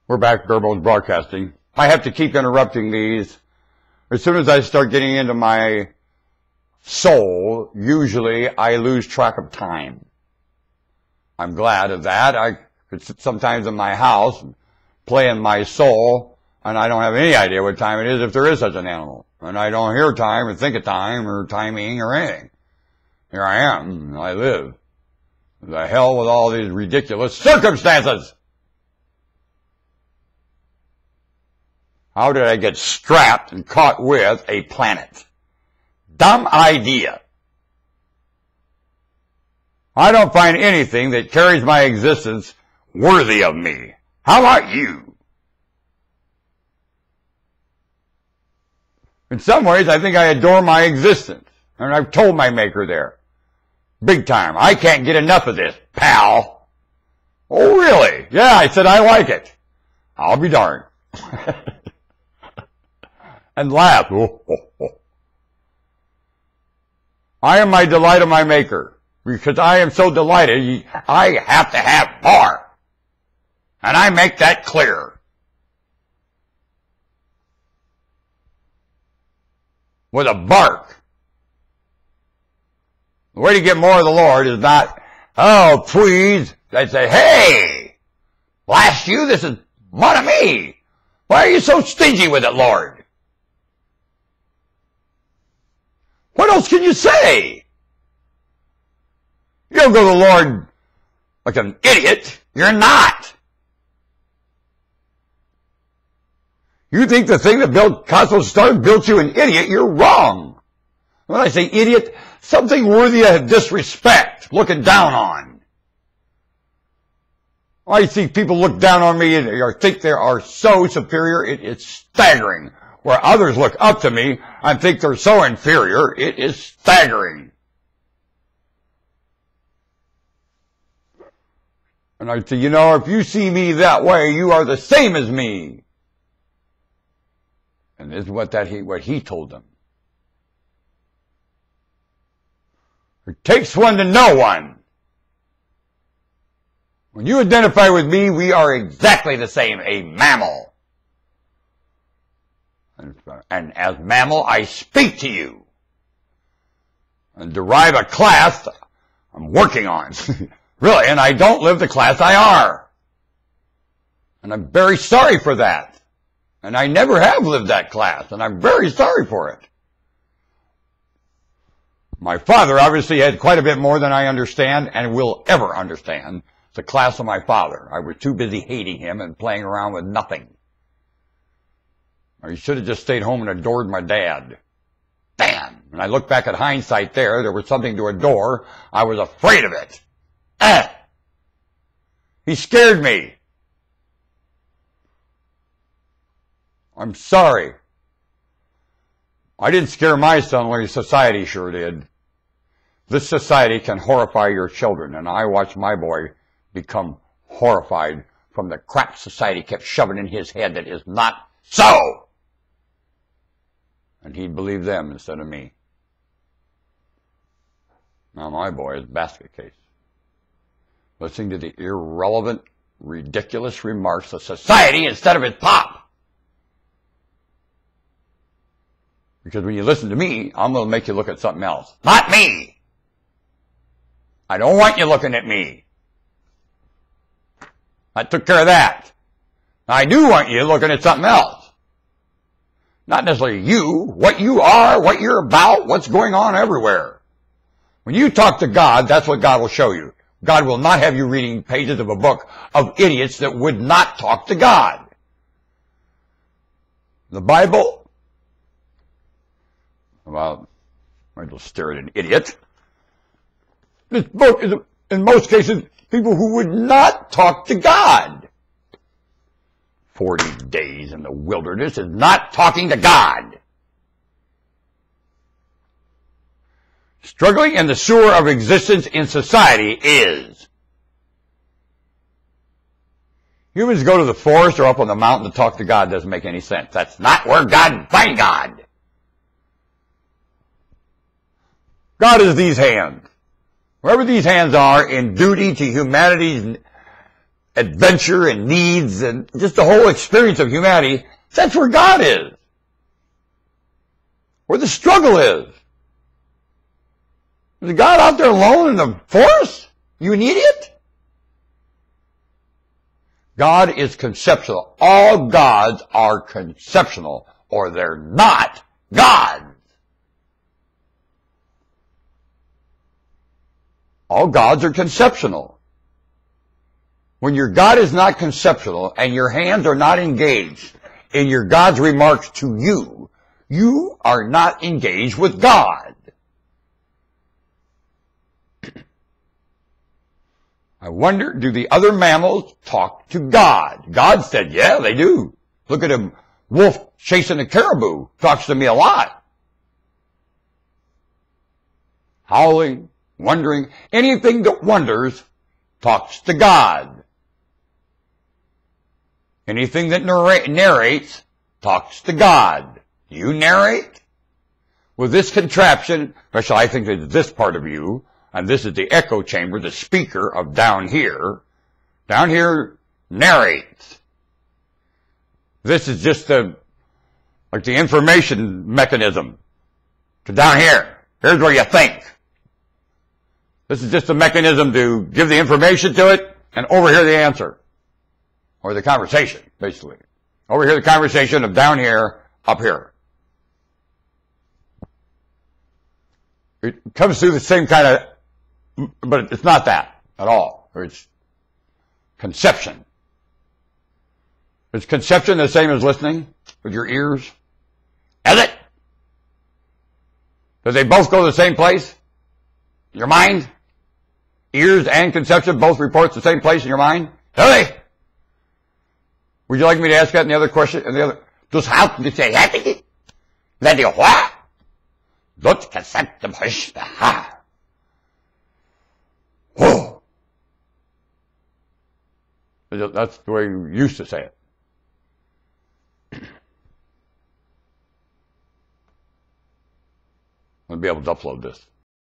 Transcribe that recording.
We're back, Barebones Broadcasting. I have to keep interrupting these. As soon as I start getting into my soul, usually I lose track of time. I'm glad of that. I could sit sometimes in my house, play in my soul, and I don't have any idea what time it is if there is such an animal. And I don't hear time or think of time or timing or anything. Here I am. I live. The hell with all these ridiculous circumstances. How did I get strapped and caught with a planet? Dumb idea. I don't find anything that carries my existence worthy of me. How about you? In some ways, I think I adore my existence. And I've told my maker there. Big time. I can't get enough of this, pal. Oh, really? Yeah, I said I like it. I'll be darned. And laugh. I am my delight of my maker. Because I am so delighted, I have to have more. And I make that clear. With a bark. The way to get more of the Lord is not, oh, please. They say, hey, blast you, this is one of me. Why are you so stingy with it, Lord? What else can you say? You don't go to the Lord like an idiot. You're not. You think the thing that built Cosmos Star built you an idiot, you're wrong. When I say idiot, something worthy of disrespect, looking down on. I see people look down on me and think they are so superior, it's staggering. Where others look up to me and think they're so inferior, it is staggering. And I say, you know, if you see me that way, you are the same as me. And this is what he told them. It takes one to know one. When you identify with me, we are exactly the same, a mammal. And as mammal, I speak to you. And derive a class I'm working on. Really, and I don't live the class I are. And I'm very sorry for that. And I never have lived that class, and I'm very sorry for it. My father obviously had quite a bit more than I understand and will ever understand. The class of my father. I was too busy hating him and playing around with nothing. Or he should have just stayed home and adored my dad. Damn! When I look back at hindsight there was something to adore. I was afraid of it. He scared me. I'm sorry. I didn't scare my son like society sure did. This society can horrify your children, and I watched my boy become horrified from the crap society kept shoving in his head that is not so. And he'd believe them instead of me. Now my boy is a basket case. Listening to the irrelevant, ridiculous remarks of society instead of its pop. Because when you listen to me, I'm going to make you look at something else. Not me! I don't want you looking at me. I took care of that. I do want you looking at something else. Not necessarily you, what you are, what you're about, what's going on everywhere. When you talk to God, that's what God will show you. God will not have you reading pages of a book of idiots that would not talk to God. The Bible, well, I just stare at an idiot. This book is, in most cases, people who would not talk to God. 40 days in the wilderness is not talking to God. Struggling in the sewer of existence in society is. Humans go to the forest or up on the mountain to talk to God doesn't make any sense. That's not where God finds God. God is these hands. Wherever these hands are in duty to humanity's adventure and needs and just the whole experience of humanity, that's where God is. Where the struggle is. Is God out there alone in the forest? You an idiot? God is conceptual. All gods are conceptual, or they're not gods. All gods are conceptual. When your God is not conceptual and your hands are not engaged in your God's remarks to you, you are not engaged with God. I wonder, do the other mammals talk to God? God said, yeah, they do. Look at him, wolf chasing a caribou. Talks to me a lot. Howling, wondering. Anything that wonders talks to God. Anything that narrates talks to God. You narrate? With this contraption, especially I think it's this part of you, and this is the echo chamber, the speaker of down here. Down here narrates. This is just like the information mechanism to down here. Here's where you think. This is just a mechanism to give the information to it and overhear the answer. Or the conversation, basically. Overhear the conversation of down here, up here. It comes through the same kind of, but it's not that at all. It's conception. Is conception the same as listening with your ears? Is it? Do they both go to the same place? Your mind? Ears and conception both report to the same place in your mind? Do they? Would you like me to ask that in the other question? In the other, dus how did say happy? Let you what? Dot concept of ha. Whoa. That's the way you used to say it. I'll be able to upload this.